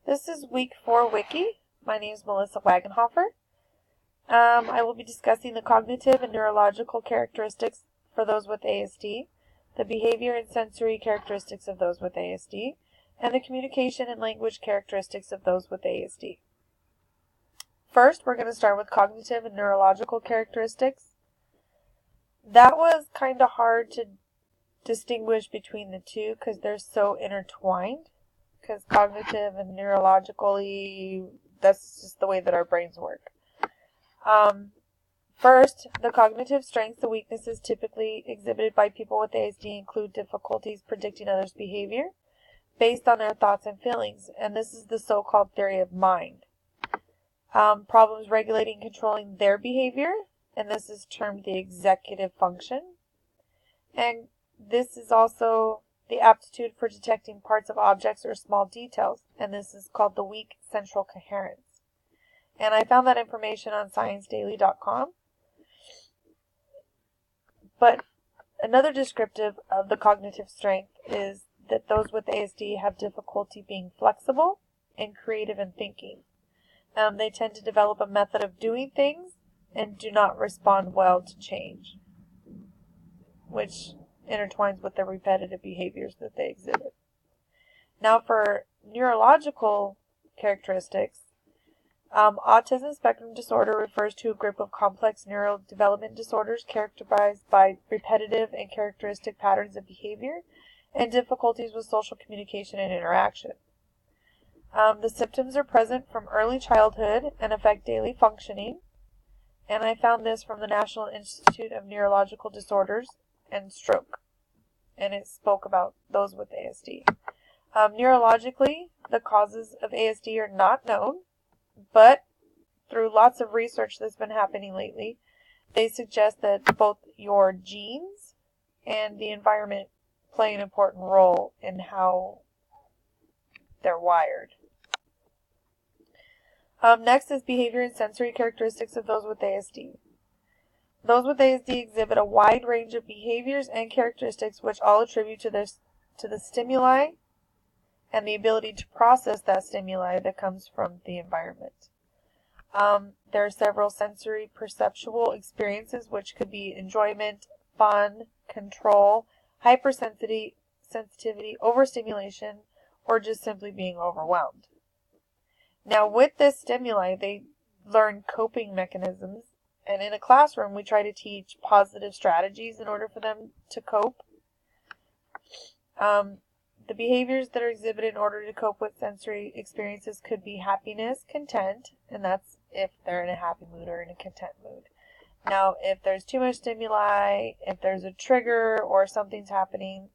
This is week 4 Wiki. My name is Melissa Wagenhofer. I will be discussing the cognitive and neurological characteristics for those with ASD, the behavior and sensory characteristics of those with ASD, and the communication and language characteristics of those with ASD. First, we're going to start with cognitive and neurological characteristics. That was kind of hard to distinguish between the two because they're so intertwined. Because cognitive and neurologically, that's just the way that our brains work. First, the cognitive strengths and weaknesses typically exhibited by people with ASD include difficulties predicting others' behavior based on their thoughts and feelings, and this is the so-called theory of mind. Problems regulating and controlling their behavior, and this is termed the executive function. And this is also the aptitude for detecting parts of objects or small details, and this is called the weak central coherence. And I found that information on ScienceDaily.com. But another descriptive of the cognitive strength is that those with ASD have difficulty being flexible and creative in thinking. They tend to develop a method of doing things and do not respond well to change, which intertwines with the repetitive behaviors that they exhibit. Now for neurological characteristics, autism spectrum disorder refers to a group of complex neurodevelopment disorders characterized by repetitive and characteristic patterns of behavior and difficulties with social communication and interaction. The symptoms are present from early childhood and affect daily functioning, and I found this from the National Institute of Neurological Disorders and Stroke, and it spoke about those with ASD. Neurologically, the causes of ASD are not known, but through lots of research that's been happening lately, they suggest that both your genes and the environment play an important role in how they're wired. Next is behavior and sensory characteristics of those with ASD. Those with ASD exhibit a wide range of behaviors and characteristics which all attribute to the stimuli and the ability to process that stimuli that comes from the environment. There are several sensory perceptual experiences which could be enjoyment, fun, control, hypersensitivity, overstimulation, or just simply being overwhelmed. Now with this stimuli, they learn coping mechanisms. And in a classroom, we try to teach positive strategies in order for them to cope. The behaviors that are exhibited in order to cope with sensory experiences could be happiness, content, and that's if they're in a happy mood or in a content mood. Now, if there's too much stimuli, if there's a trigger or something's happening,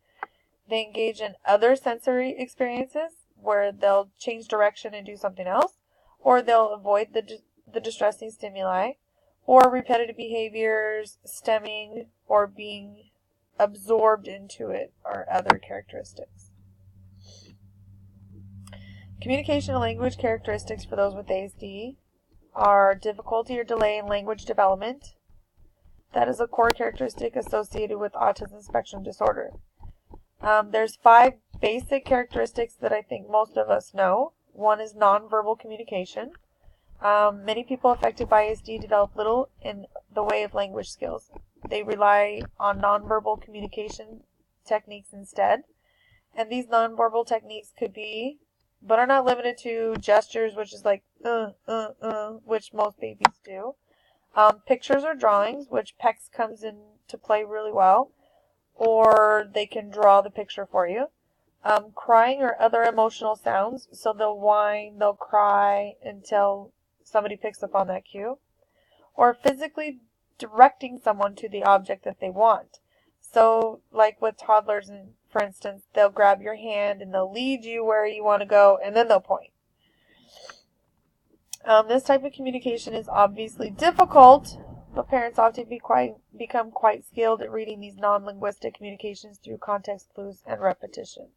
they engage in other sensory experiences where they'll change direction and do something else, or they'll avoid the distressing stimuli, or repetitive behaviors stemming or being absorbed into it are other characteristics. Communication and language characteristics for those with ASD are difficulty or delay in language development. That is a core characteristic associated with autism spectrum disorder. There's 5 basic characteristics that I think most of us know. One is nonverbal communication. Many people affected by ASD develop little in the way of language skills. They rely on nonverbal communication techniques instead. And these nonverbal techniques could be, but are not limited to, gestures, which is like, which most babies do. Pictures or drawings, which PECS comes into play really well. Or they can draw the picture for you. Crying or other emotional sounds. So they'll whine, they'll cry until somebody picks up on that cue, or physically directing someone to the object that they want. So like with toddlers, for instance, they'll grab your hand and they'll lead you where you want to go, and then they'll point. This type of communication is obviously difficult, but parents often become quite skilled at reading these non-linguistic communications through context clues and repetition.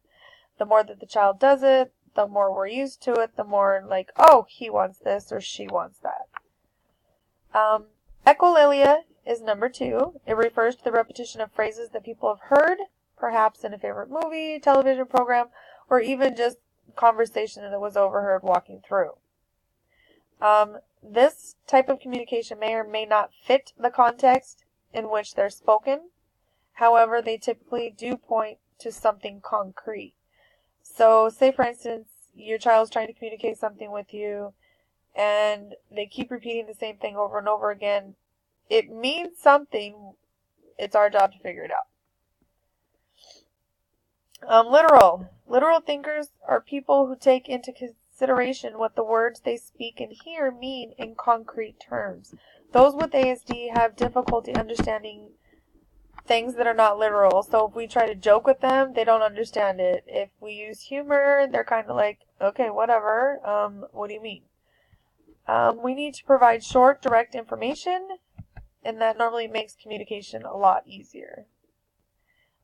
The more that the child does it, the more we're used to it, the more like, oh, he wants this or she wants that. Echolalia is number 2. It refers to the repetition of phrases that people have heard, perhaps in a favorite movie, television program, or even just conversation that was overheard walking through. This type of communication may or may not fit the context in which they're spoken. However, they typically do point to something concrete. So, say for instance, your child's trying to communicate something with you, and they keep repeating the same thing over and over again. It means something. It's our job to figure it out. Literal thinkers are people who take into consideration what the words they speak and hear mean in concrete terms. Those with ASD have difficulty understanding things that are not literal. So if we try to joke with them, they don't understand it. If we use humor, they're kind of like, okay, whatever. What do you mean? We need to provide short, direct information, and that normally makes communication a lot easier.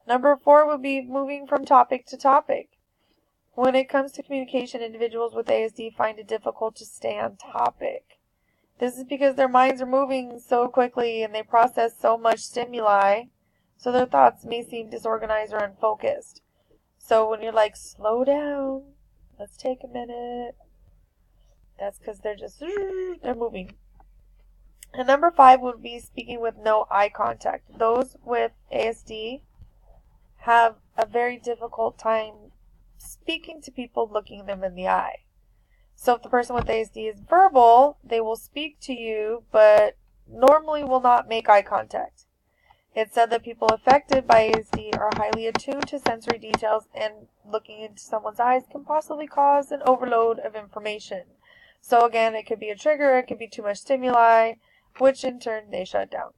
Number 4 would be moving from topic to topic. When it comes to communication, individuals with ASD find it difficult to stay on topic. This is because their minds are moving so quickly and they process so much stimuli, so their thoughts may seem disorganized or unfocused. So when you're like, slow down, let's take a minute, that's because they're moving. And number 5 would be speaking with no eye contact. Those with ASD have a very difficult time speaking to people looking them in the eye. So if the person with ASD is verbal, they will speak to you, but normally will not make eye contact. It's said that people affected by ASD are highly attuned to sensory details, and looking into someone's eyes can possibly cause an overload of information. So again, it could be a trigger, it could be too much stimuli, which in turn they shut down.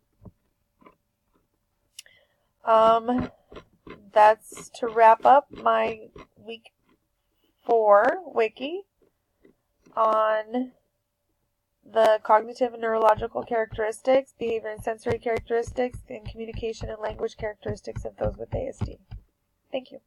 That's to wrap up my week 4 wiki on the cognitive and neurological characteristics, behavior and sensory characteristics, and communication and language characteristics of those with ASD. Thank you.